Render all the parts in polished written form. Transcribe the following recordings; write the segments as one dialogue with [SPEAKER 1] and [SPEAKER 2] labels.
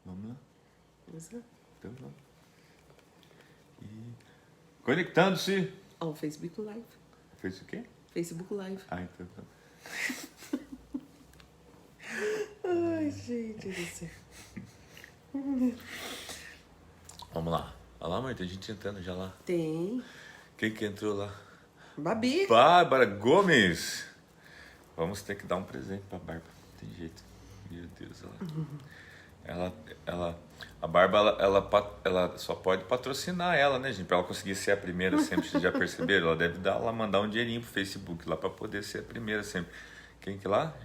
[SPEAKER 1] Vamos lá.
[SPEAKER 2] Vamos lá.
[SPEAKER 1] Então vamos. E... Conectando-se.
[SPEAKER 2] Ao Facebook Live.
[SPEAKER 1] Fez o quê?
[SPEAKER 2] Facebook Live.
[SPEAKER 1] Ah, então tá.
[SPEAKER 2] Ai, gente do céu.
[SPEAKER 1] Vamos lá. Olha lá, mãe, tem gente entrando já lá.
[SPEAKER 2] Tem.
[SPEAKER 1] Quem que entrou lá?
[SPEAKER 2] Babi.
[SPEAKER 1] Bárbara Gomes. Vamos ter que dar um presente pra Bárbara. Tem jeito. Meu Deus, a Bárbara, ela só pode patrocinar ela, né, gente? Pra ela conseguir ser a primeira sempre, vocês já perceberam? Ela deve mandar um dinheirinho pro Facebook lá pra poder ser a primeira sempre. Quem que lá?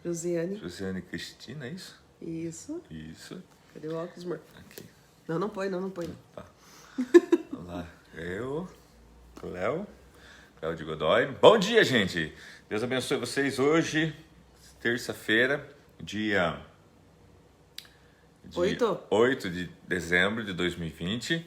[SPEAKER 2] Josiane
[SPEAKER 1] Cristina, é isso?
[SPEAKER 2] Isso.
[SPEAKER 1] Isso.
[SPEAKER 2] Cadê o óculos, amor?
[SPEAKER 1] Aqui.
[SPEAKER 2] Não põe, não põe.
[SPEAKER 1] Tá. Vamos lá. Cléo de Godoy. Bom dia, gente. Deus abençoe vocês hoje, terça-feira, dia 8 de dezembro de 2020,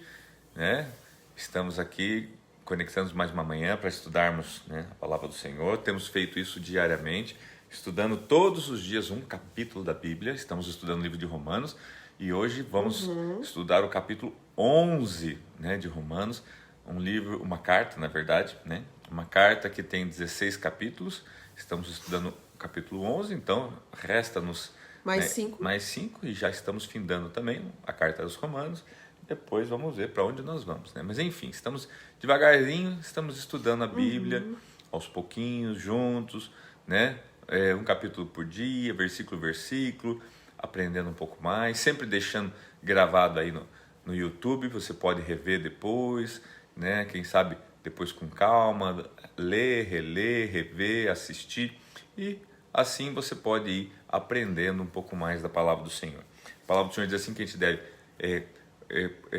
[SPEAKER 1] né? Estamos aqui conectando mais uma manhã para estudarmos, né, a palavra do Senhor. Temos feito isso diariamente, estudando todos os dias um capítulo da Bíblia. Estamos estudando o livro de Romanos e hoje vamos estudar o capítulo 11, né, de Romanos. Um livro, uma carta, na verdade, né? Uma carta que tem 16 capítulos. Estamos estudando o capítulo 11, então resta-nos
[SPEAKER 2] mais 5.
[SPEAKER 1] Mais 5 e já estamos findando também a carta dos Romanos. Depois vamos ver para onde nós vamos, né? Mas enfim, estamos devagarzinho, estamos estudando a Bíblia, aos pouquinhos, juntos, né? Um capítulo por dia, versículo, aprendendo um pouco mais, sempre deixando gravado aí no YouTube, você pode rever depois, né? Quem sabe depois com calma, ler, reler, rever, assistir, e assim você pode ir aprendendo um pouco mais da palavra do Senhor. A palavra do Senhor diz assim que a gente deve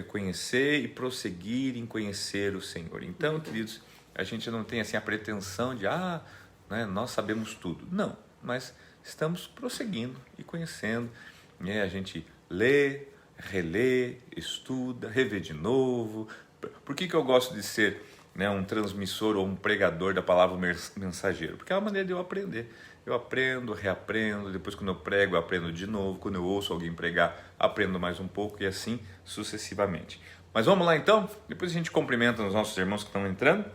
[SPEAKER 1] conhecer e prosseguir em conhecer o Senhor. Então, queridos, a gente não tem assim a pretensão de, né, nós sabemos tudo. Não, mas estamos prosseguindo e conhecendo, né? A gente lê, relê, estuda, revê de novo. Por que eu gosto de ser, né, um transmissor ou um pregador da palavra mensageiro? Porque é uma maneira de eu aprender. Eu aprendo, reaprendo, depois quando eu prego eu aprendo de novo, quando eu ouço alguém pregar aprendo mais um pouco e assim sucessivamente. Mas vamos lá então, depois a gente cumprimenta os nossos irmãos que estão entrando,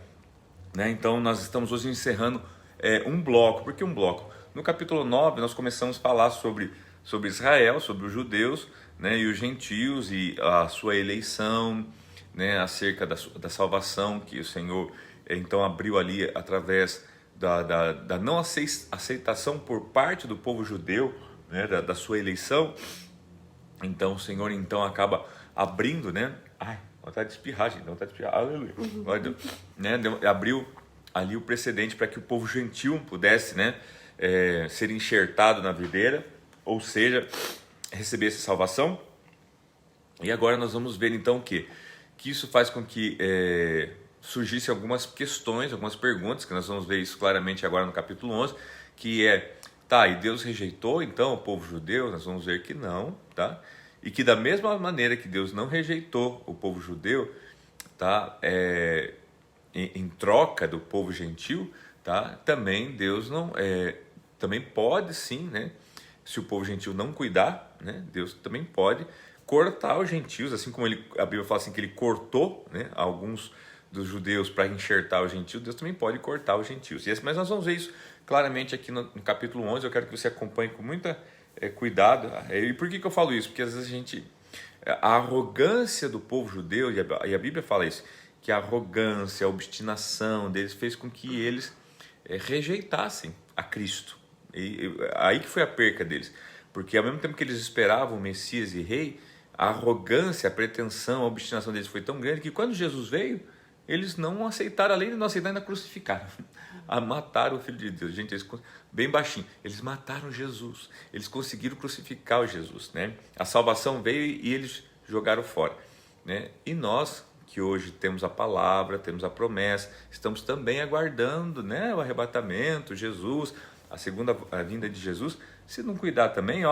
[SPEAKER 1] né? Então nós estamos hoje encerrando um bloco. Por que um bloco? No capítulo 9 nós começamos a falar sobre Israel, sobre os judeus, né, e os gentios e a sua eleição, né, acerca da salvação que o Senhor então abriu ali através da não aceitação por parte do povo judeu, né, da sua eleição. Então o Senhor então acaba abrindo, né? Vontade de espirrar, gente, vontade de espirrar, aleluia. Né, abriu ali o precedente para que o povo gentil pudesse, né, ser enxertado na videira, ou seja, recebesse salvação. E agora nós vamos ver então que isso faz com que surgissem algumas questões, algumas perguntas, que nós vamos ver isso claramente agora no capítulo 11, que e Deus rejeitou então o povo judeu? Nós vamos ver que não, tá? E que da mesma maneira que Deus não rejeitou o povo judeu, tá? Em troca do povo gentil, tá? Também Deus não, também pode sim, né? Se o povo gentil não cuidar, né? Deus também pode cortar os gentios, assim como a Bíblia fala assim que ele cortou, né, alguns dos judeus para enxertar os gentios, Deus também pode cortar os gentios. Mas nós vamos ver isso claramente aqui no capítulo 11, eu quero que você acompanhe com muita cuidado. E por que eu falo isso? Porque às vezes a arrogância do povo judeu, e a Bíblia fala isso, que a arrogância, a obstinação deles fez com que eles rejeitassem a Cristo. E aí que foi a perca deles, porque ao mesmo tempo que eles esperavam o Messias e Rei, a arrogância, a pretensão, a obstinação deles foi tão grande que quando Jesus veio, eles não aceitaram, além de não aceitar, ainda crucificaram, mataram o Filho de Deus. Gente, eles, bem baixinho, eles mataram Jesus, eles conseguiram crucificar o Jesus, né? A salvação veio e eles jogaram fora, né? E nós, que hoje temos a palavra, temos a promessa, estamos também aguardando, né, o arrebatamento, Jesus, a segunda vinda de Jesus. Se não cuidar também,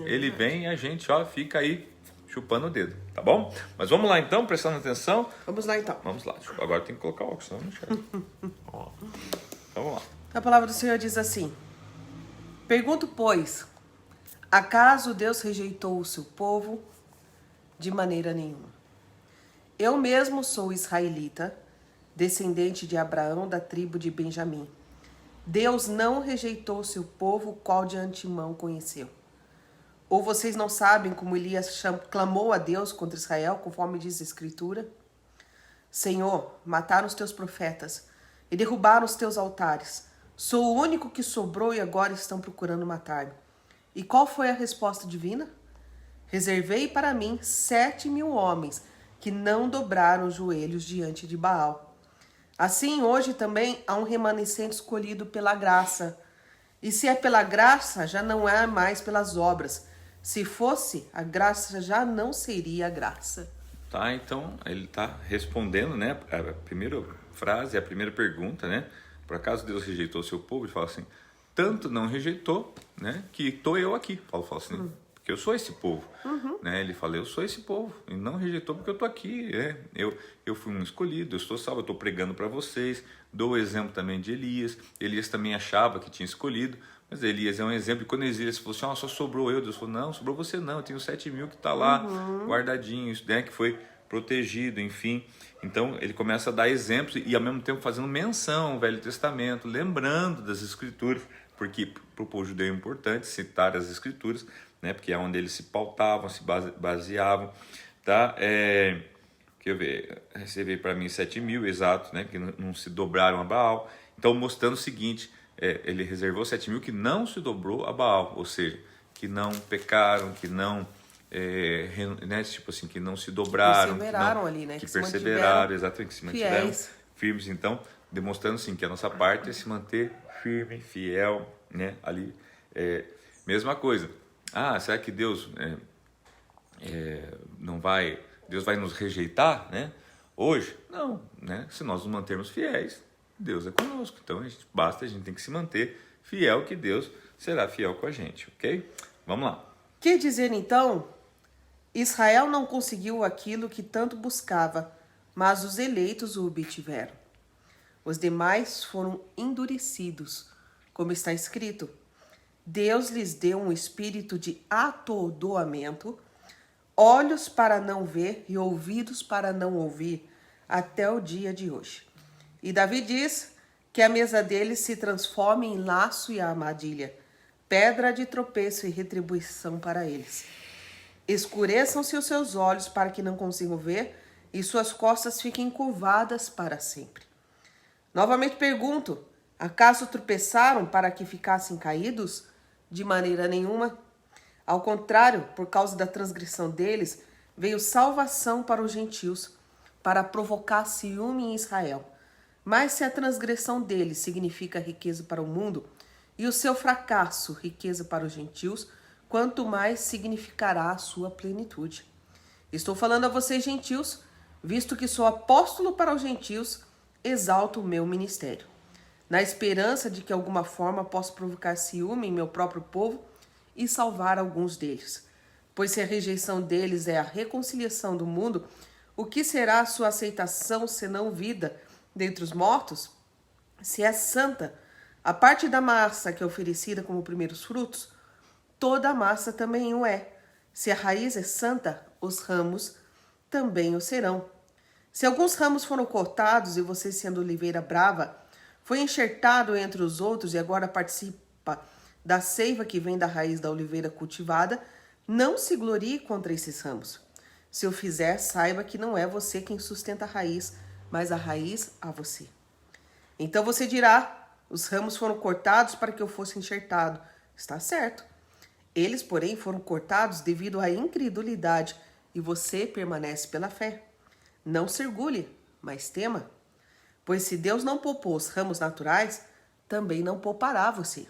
[SPEAKER 1] ele vem e a gente fica aí chupando o dedo, tá bom? Mas vamos lá então, prestando atenção.
[SPEAKER 2] Vamos lá então.
[SPEAKER 1] Vamos lá. Agora tem que colocar o óculos, senão não enxerga. Vamos lá.
[SPEAKER 2] A palavra do Senhor diz assim: pergunto, pois, Acaso Deus rejeitou o seu povo? De maneira nenhuma. Eu mesmo sou israelita, descendente de Abraão, da tribo de Benjamim. Deus não rejeitou o seu povo, o qual de antemão conheceu. Ou vocês não sabem como Elias clamou a Deus contra Israel, conforme diz a Escritura? Senhor, mataram os teus profetas e derrubaram os teus altares. Sou o único que sobrou e agora estão procurando matar-me. E qual foi a resposta divina? Reservei para mim 7.000 homens que não dobraram os joelhos diante de Baal. Assim, hoje também há um remanescente escolhido pela graça. E se é pela graça, já não é mais pelas obras. Se fosse, a graça já não seria a graça.
[SPEAKER 1] Tá, então ele está respondendo, né? A primeira frase, a primeira pergunta, né? Por acaso Deus rejeitou o seu povo? Ele fala assim, tanto não rejeitou, né? Que estou eu aqui. Paulo fala assim, porque eu sou esse povo. Né? Ele fala, eu sou esse povo. E não rejeitou porque eu estou aqui. Eu fui um escolhido, eu estou salvo, eu estou pregando para vocês. Dou o exemplo também de Elias. Elias também achava que tinha escolhido. Mas Elias é um exemplo. E quando Elias falou assim, só sobrou eu. Deus falou, não, sobrou você não. Eu tenho 7.000 que está lá, guardadinhos, né? Que foi protegido, enfim. Então, ele começa a dar exemplos e, ao mesmo tempo, fazendo menção ao Velho Testamento, lembrando das Escrituras, porque para o povo judeu é importante citar as Escrituras, né? Porque é onde eles se pautavam, se baseavam. Tá? Deixa eu ver, recebi para mim 7.000, exato, né? Que não se dobraram a Baal. Então, mostrando o seguinte, ele reservou 7.000 que não se dobrou a Baal, ou seja, que não pecaram, que não... né, tipo assim, que não se dobraram,
[SPEAKER 2] perseveraram ali, né?
[SPEAKER 1] Que perseveraram, exatamente, que se mantiveram
[SPEAKER 2] fiéis.
[SPEAKER 1] Firmes. Então, demonstrando assim, que a nossa parte é se manter firme, fiel, né? Ali, mesma coisa. Será que Deus não vai, Deus vai nos rejeitar, né? Hoje? Não, né? Se nós nos mantermos fiéis, Deus é conosco. Então, a gente tem que se manter fiel, que Deus será fiel com a gente, ok? Vamos lá.
[SPEAKER 2] Que dizer então? Israel não conseguiu aquilo que tanto buscava, mas os eleitos o obtiveram. Os demais foram endurecidos, como está escrito. Deus lhes deu um espírito de atordoamento, olhos para não ver e ouvidos para não ouvir, até o dia de hoje. E Davi diz que a mesa deles se transforme em laço e armadilha, pedra de tropeço e retribuição para eles. Escureçam-se os seus olhos para que não consigam ver, e suas costas fiquem curvadas para sempre. Novamente pergunto, acaso tropeçaram para que ficassem caídos? De maneira nenhuma. Ao contrário, por causa da transgressão deles, veio salvação para os gentios, para provocar ciúme em Israel. Mas se a transgressão deles significa riqueza para o mundo, e o seu fracasso riqueza para os gentios, quanto mais significará a sua plenitude. Estou falando a vocês, gentios, visto que sou apóstolo para os gentios, exalto o meu ministério, na esperança de que de alguma forma possa provocar ciúme em meu próprio povo e salvar alguns deles. Pois se a rejeição deles é a reconciliação do mundo, o que será a sua aceitação senão vida dentre os mortos? Se é santa, a parte da massa que é oferecida como primeiros frutos, toda a massa também o é. Se a raiz é santa, os ramos também o serão. Se alguns ramos foram cortados e você, sendo oliveira brava, foi enxertado entre os outros e agora participa da seiva que vem da raiz da oliveira cultivada, não se glorie contra esses ramos. Se o fizer, saiba que não é você quem sustenta a raiz, mas a raiz a você. Então você dirá, os ramos foram cortados para que eu fosse enxertado. Está certo. Eles, porém, foram cortados devido à incredulidade, e você permanece pela fé. Não se orgulhe, mas tema. Pois se Deus não poupou os ramos naturais, também não poupará você.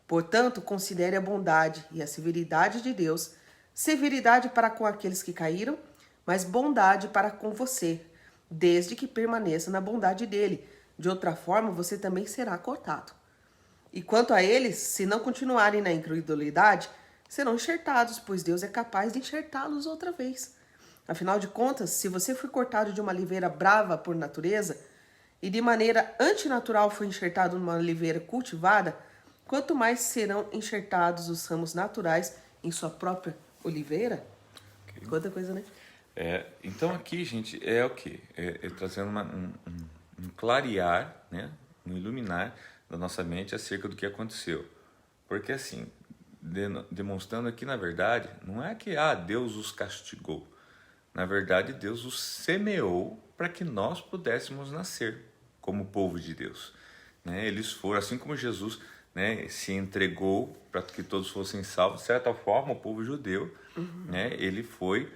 [SPEAKER 2] Portanto, considere a bondade e a severidade de Deus, severidade para com aqueles que caíram, mas bondade para com você, desde que permaneça na bondade dele. De outra forma, você também será cortado. E quanto a eles, se não continuarem na incredulidade, serão enxertados, pois Deus é capaz de enxertá-los outra vez. Afinal de contas, se você foi cortado de uma oliveira brava por natureza, e de maneira antinatural foi enxertado numa oliveira cultivada, quanto mais serão enxertados os ramos naturais em sua própria oliveira.
[SPEAKER 1] Ok.
[SPEAKER 2] Quanta coisa, né?
[SPEAKER 1] Então aqui, gente, é o quê? Trazendo um clarear, né? Um iluminar da nossa mente acerca do que aconteceu. Porque assim, demonstrando aqui, na verdade, não é que Deus os castigou. Na verdade, Deus os semeou para que nós pudéssemos nascer como povo de Deus. Né? Eles foram, assim como Jesus, né, se entregou para que todos fossem salvos, de certa forma, o povo judeu, né, ele foi,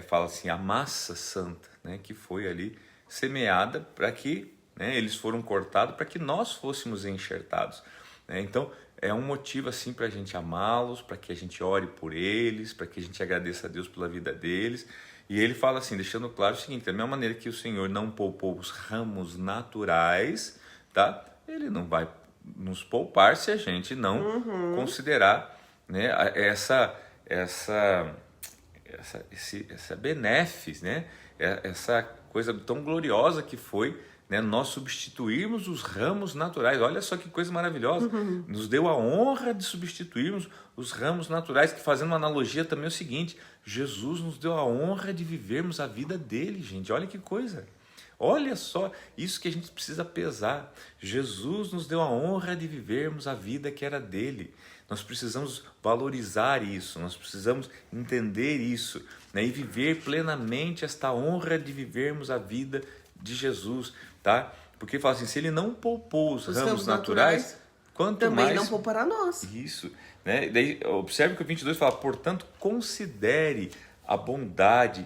[SPEAKER 1] fala assim, a massa santa, né, que foi ali semeada para que, né, eles foram cortados para que nós fôssemos enxertados. Né? Então, é um motivo assim para a gente amá-los, para que a gente ore por eles, para que a gente agradeça a Deus pela vida deles. E ele fala assim, deixando claro o seguinte: da mesma maneira que o Senhor não poupou os ramos naturais, tá? Ele não vai nos poupar se a gente não considerar, né, essa benéfice, né? Essa coisa tão gloriosa que foi, né, nós substituirmos os ramos naturais. Olha só que coisa maravilhosa. Nos deu a honra de substituirmos os ramos naturais, que, fazendo uma analogia também, é o seguinte: Jesus nos deu a honra de vivermos a vida dele, gente. Olha que coisa. Olha só, isso que a gente precisa pesar. Jesus nos deu a honra de vivermos a vida que era dele. Nós precisamos valorizar isso, nós precisamos entender isso, né, e viver plenamente esta honra de vivermos a vida de Jesus, tá? Porque fala assim, se ele não poupou os ramos naturais, quanto
[SPEAKER 2] também
[SPEAKER 1] mais...
[SPEAKER 2] não poupará nós.
[SPEAKER 1] Isso, né? Daí, observe que o 22 fala, portanto, considere a bondade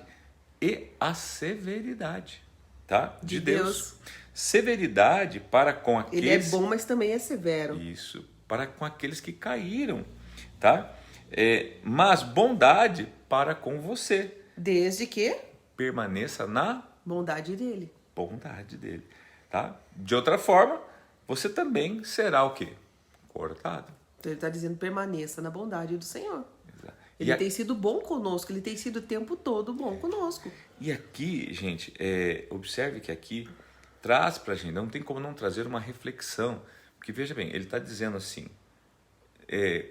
[SPEAKER 1] e a severidade, tá? De Deus. Severidade para com aqueles...
[SPEAKER 2] Ele é bom, mas também é severo.
[SPEAKER 1] Isso, para com aqueles que caíram, tá? Mas bondade para com você.
[SPEAKER 2] Desde que
[SPEAKER 1] Permaneça na
[SPEAKER 2] bondade dele.
[SPEAKER 1] Bondade dele, tá? De outra forma, você também será o quê? Cortado.
[SPEAKER 2] Então ele está dizendo, permaneça na bondade do Senhor.
[SPEAKER 1] Exato.
[SPEAKER 2] Ele tem sido bom conosco, ele tem sido o tempo todo bom conosco.
[SPEAKER 1] E aqui, gente, observe que aqui traz pra gente, não tem como não trazer uma reflexão, porque veja bem, ele está dizendo assim,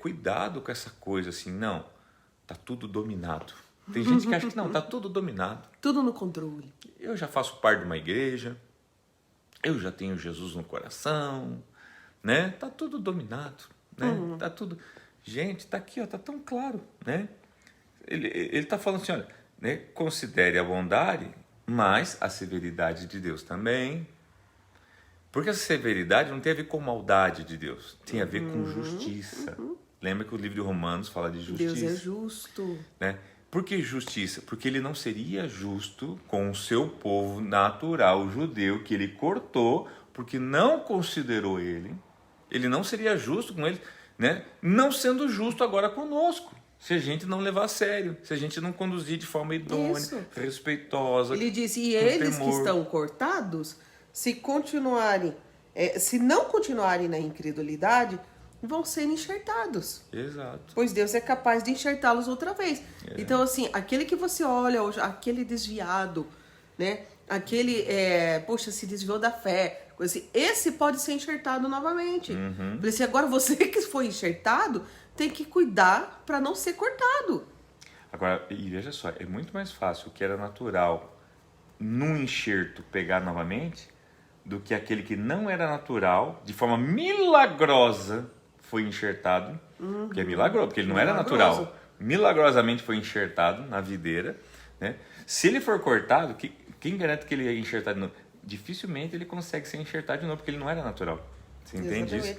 [SPEAKER 1] cuidado com essa coisa assim, não, tá tudo dominado. Tem gente que acha que não, tá tudo dominado.
[SPEAKER 2] Tudo no controle.
[SPEAKER 1] Eu já faço parte de uma igreja, eu já tenho Jesus no coração, né? Tá tudo dominado, né? Tá tudo... Gente, tá aqui, ó, tá tão claro, né? Ele tá falando assim, olha, né? Considere a bondade, mas a severidade de Deus também. Porque essa severidade não tem a ver com maldade de Deus, tem a ver com justiça. Lembra que o livro de Romanos fala de justiça?
[SPEAKER 2] Deus é justo.
[SPEAKER 1] Né? Por que justiça? Porque ele não seria justo com o seu povo natural, o judeu, que ele cortou, porque não considerou ele. Ele não seria justo com ele, né? Não sendo justo agora conosco. Se a gente não levar a sério, se a gente não conduzir de forma idônea, respeitosa.
[SPEAKER 2] Ele disse, e eles que estão cortados, se continuarem, se não continuarem na incredulidade, vão ser enxertados.
[SPEAKER 1] Exato.
[SPEAKER 2] Pois Deus é capaz de enxertá-los outra vez. Então, assim, aquele que você olha, aquele desviado, né? Aquele, poxa, se desviou da fé, coisa assim, esse pode ser enxertado novamente. Por isso, agora você que foi enxertado, tem que cuidar para não ser cortado.
[SPEAKER 1] Agora, e veja só, é muito mais fácil o que era natural num enxerto pegar novamente do que aquele que não era natural, de forma milagrosa, foi enxertado, que é milagroso, porque ele não era natural, milagrosamente foi enxertado na videira, né? Se ele for cortado, quem garante que ele é enxertado de novo? Dificilmente ele consegue ser enxertado de novo, porque ele não era natural. Você entende isso?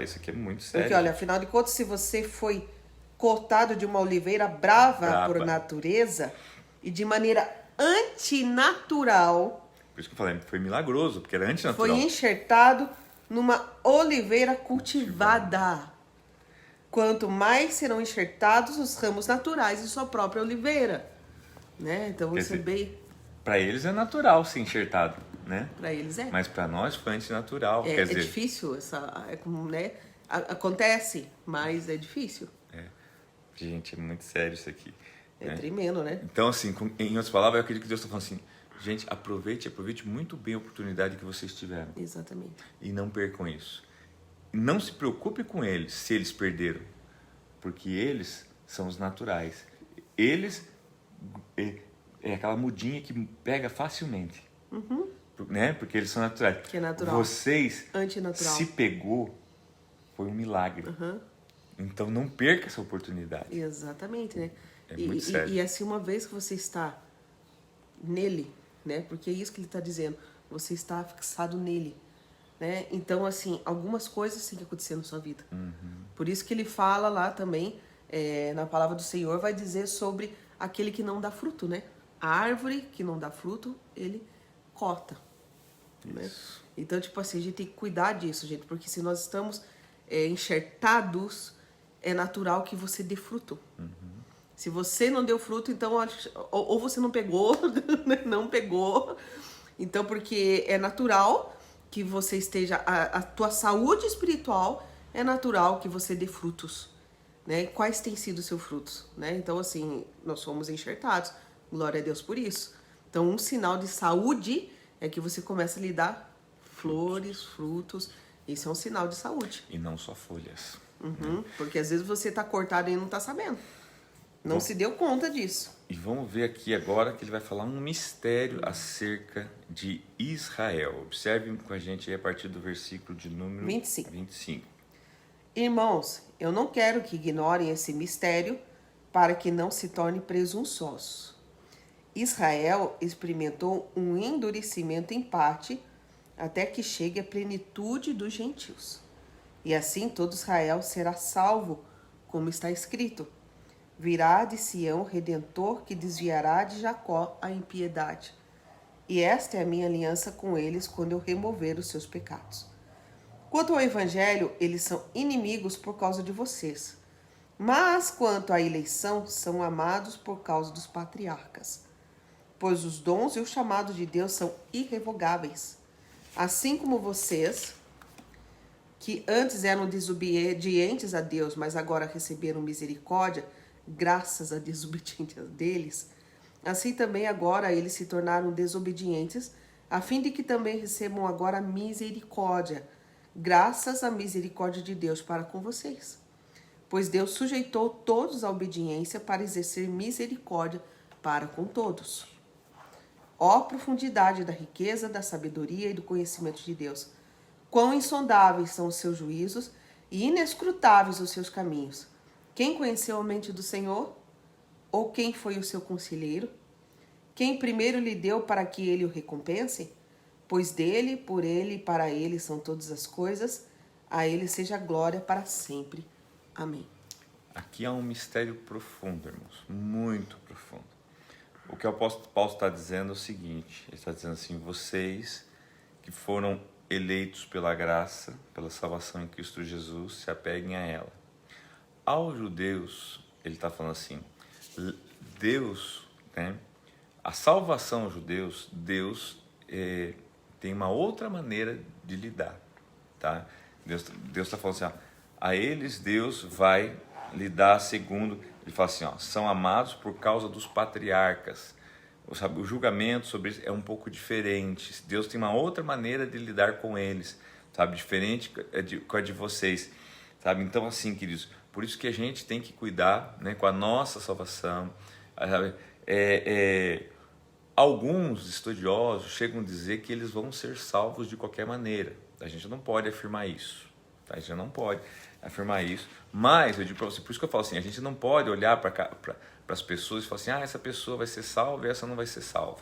[SPEAKER 1] Isso aqui é muito sério.
[SPEAKER 2] Porque, olha, afinal de contas, se você foi cortado de uma oliveira brava por natureza e de maneira antinatural...
[SPEAKER 1] Por isso que eu falei, foi milagroso, porque era antinatural.
[SPEAKER 2] Foi enxertado numa oliveira cultivada. Quanto mais serão enxertados os ramos naturais de sua própria oliveira. Né? Então você bem...
[SPEAKER 1] Para eles é natural ser enxertado, né?
[SPEAKER 2] Para eles é.
[SPEAKER 1] Mas para nós foi antinatural.
[SPEAKER 2] É,
[SPEAKER 1] quer dizer...
[SPEAKER 2] difícil, né? Acontece, mas é difícil.
[SPEAKER 1] Gente, é muito sério isso aqui.
[SPEAKER 2] É tremendo, né?
[SPEAKER 1] Então, assim, em outras palavras, eu acredito que Deus está falando assim, gente, aproveite muito bem a oportunidade que vocês tiveram.
[SPEAKER 2] Exatamente.
[SPEAKER 1] E não percam isso. não se preocupe com eles se eles perderam, porque eles são os naturais. Eles é aquela mudinha que pega facilmente, né? Porque eles são naturais.
[SPEAKER 2] Que é natural.
[SPEAKER 1] Vocês,
[SPEAKER 2] Antinatural.
[SPEAKER 1] se pegou, foi um milagre. Então não perca essa oportunidade.
[SPEAKER 2] Exatamente, né?
[SPEAKER 1] É muito sério.
[SPEAKER 2] E assim, uma vez que você está nele, né? Porque é isso que ele está dizendo. Você está fixado nele, né? Então, assim, algumas coisas têm que acontecer na sua vida. Por isso que ele fala lá também, na palavra do Senhor, vai dizer sobre aquele que não dá fruto, né? A árvore que não dá fruto, ele corta. Né? Então, tipo assim, a gente tem que cuidar disso, gente. Porque se nós estamos enxertados, é natural que você dê fruto. Se você não deu fruto, então ou você não pegou, não pegou. Então, porque é natural que você esteja... A tua saúde espiritual é natural que você dê frutos. Né? Quais têm sido os seus frutos? Né? Então, assim, nós somos enxertados. Glória a Deus por isso. Então, um sinal de saúde é que você começa a lhe dar flores, frutos. Isso é um sinal de saúde.
[SPEAKER 1] E não só folhas.
[SPEAKER 2] Porque às vezes você está cortado e não está sabendo. Não se deu conta disso.
[SPEAKER 1] E vamos ver aqui agora que ele vai falar um mistério acerca de Israel. Observem com a gente aí a partir do versículo de número 25.
[SPEAKER 2] Irmãos, eu não quero que ignorem esse mistério para que não se torne presunçosos. Israel experimentou um endurecimento em parte até que chegue a plenitude dos gentios. E assim todo Israel será salvo, como está escrito. Virá de Sião Redentor que desviará de Jacó a impiedade. E esta é a minha aliança com eles quando eu remover os seus pecados. Quanto ao evangelho, eles são inimigos por causa de vocês. Mas quanto à eleição, são amados por causa dos patriarcas. Pois os dons e o chamado de Deus são irrevogáveis. Assim como vocês, que antes eram desobedientes a Deus, mas agora receberam misericórdia, graças à desobediência deles, assim também agora eles se tornaram desobedientes, a fim de que também recebam agora misericórdia, graças à misericórdia de Deus para com vocês. Pois Deus sujeitou todos à obediência para exercer misericórdia para com todos. Ó profundidade da riqueza, da sabedoria e do conhecimento de Deus! Quão insondáveis são os seus juízos e inescrutáveis os seus caminhos! Quem conheceu a mente do Senhor? Ou quem foi o seu conselheiro? Quem primeiro lhe deu para que ele o recompense? Pois dele, por ele e para ele são todas as coisas, a ele seja glória para sempre. Amém.
[SPEAKER 1] Aqui há um mistério profundo, irmãos, muito profundo. O que o apóstolo Paulo está dizendo é o seguinte, ele está dizendo assim, vocês que foram eleitos pela graça, pela salvação em Cristo Jesus, se apeguem a ela. Aos judeus, ele está falando assim, Deus, né, a salvação aos judeus, Deus tem uma outra maneira de lidar, tá? Deus está falando assim, ó, a eles Deus vai lidar segundo, ele fala assim, ó, são amados por causa dos patriarcas, sabe, o julgamento sobre isso é um pouco diferente, Deus tem uma outra maneira de lidar com eles, sabe, diferente com a de vocês, sabe, então assim, queridos, por isso que a gente tem que cuidar, né, com a nossa salvação, sabe? Alguns estudiosos chegam a dizer que eles vão ser salvos de qualquer maneira. A gente não pode afirmar isso. Tá? A gente não pode afirmar isso. Mas, eu digo para você, por isso que eu falo assim, a gente não pode olhar para as pessoas e falar assim, essa pessoa vai ser salva e essa não vai ser salva.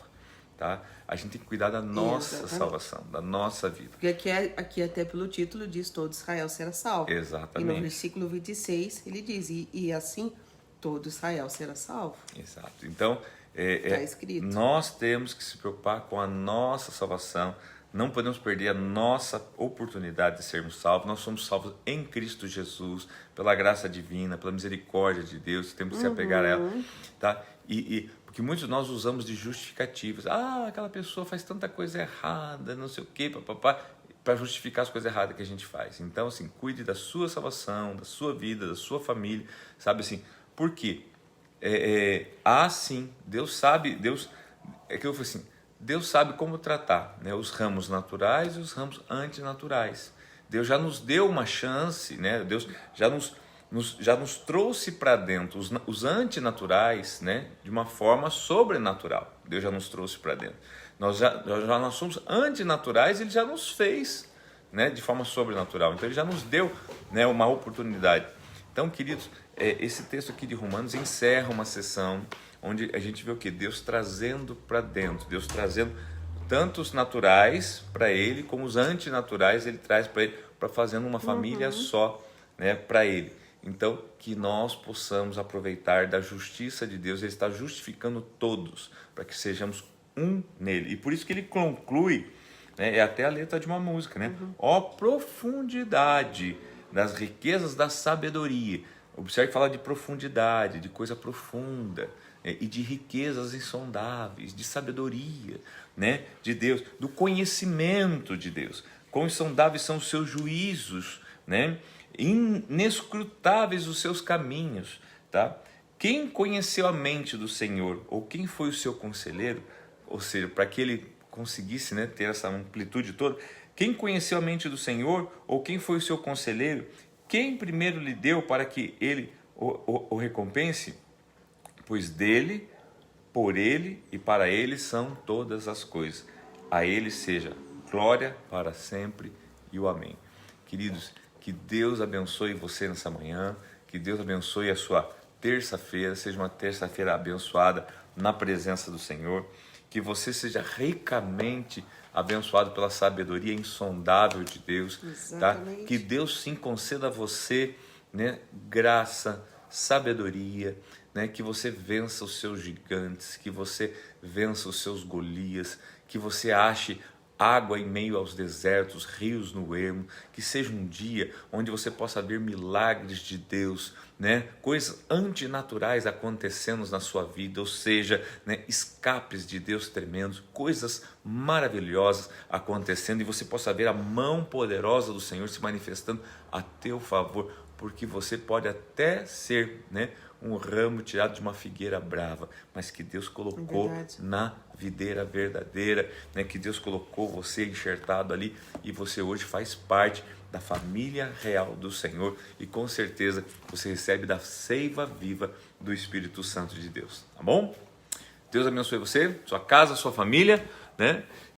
[SPEAKER 1] Tá? A gente tem que cuidar da nossa salvação, da nossa vida.
[SPEAKER 2] Porque aqui até pelo título diz, todo Israel será salvo.
[SPEAKER 1] Exatamente.
[SPEAKER 2] E no versículo 26 ele diz, e assim todo Israel será salvo.
[SPEAKER 1] Exato. Então,
[SPEAKER 2] Está escrito.
[SPEAKER 1] Nós temos que se preocupar com a nossa salvação, não podemos perder a nossa oportunidade de sermos salvos. Nós somos salvos em Cristo Jesus, pela graça divina, pela misericórdia de Deus, temos que se apegar a ela. Tá? Porque muitos de nós usamos de justificativas. Aquela pessoa faz tanta coisa errada, não sei o quê, papapá, para justificar as coisas erradas que a gente faz. Então, assim, cuide da sua salvação, da sua vida, da sua família, sabe assim, por quê? Sim, Deus sabe, Deus sabe como tratar, né, os ramos naturais e os ramos antinaturais. Deus já nos deu uma chance, né? Deus já nos trouxe para dentro os antinaturais, né? De uma forma sobrenatural. Deus já nos trouxe para dentro. Nós somos antinaturais, Ele já nos fez, né? De forma sobrenatural. Então Ele já nos deu, né? Uma oportunidade. Então, queridos, esse texto aqui de Romanos encerra uma sessão onde a gente vê o que? Deus trazendo para dentro, Deus trazendo tanto os naturais para Ele, como os antinaturais Ele traz para Ele, para fazendo uma família só, né, para Ele. Então, que nós possamos aproveitar da justiça de Deus. Ele está justificando todos, para que sejamos um nele. E por isso que ele conclui, né, é até a letra de uma música, né? Ó profundidade das riquezas da sabedoria. Observe que fala de profundidade, de coisa profunda, e de riquezas insondáveis, de sabedoria, né, de Deus, do conhecimento de Deus. Quão insondáveis são os seus juízos, né? Inescrutáveis os seus caminhos, tá? Quem conheceu a mente do Senhor, ou quem foi o seu conselheiro, ou seja, para que ele conseguisse, né, ter essa amplitude toda, quem conheceu a mente do Senhor, ou quem foi o seu conselheiro, quem primeiro lhe deu para que ele o recompense? Pois dele, por ele e para ele são todas as coisas. A ele seja glória para sempre e o amém. Queridos, que Deus abençoe você nessa manhã, que Deus abençoe a sua terça-feira, seja uma terça-feira abençoada na presença do Senhor, que você seja ricamente abençoado pela sabedoria insondável de Deus, tá? Que Deus sim conceda a você, né, graça, sabedoria, né, que você vença os seus gigantes, que você vença os seus Golias, que você ache água em meio aos desertos, rios no ermo, que seja um dia onde você possa ver milagres de Deus, né? Coisas antinaturais acontecendo na sua vida, ou seja, né, escapes de Deus tremendos, coisas maravilhosas acontecendo, e você possa ver a mão poderosa do Senhor se manifestando a teu favor, porque você pode até ser, né, um ramo tirado de uma figueira brava, mas que Deus colocou na videira verdadeira, né? Que Deus colocou você enxertado ali, e você hoje faz parte da família real do Senhor, e com certeza você recebe da seiva viva do Espírito Santo de Deus, tá bom? Deus abençoe você, sua casa, sua família, né?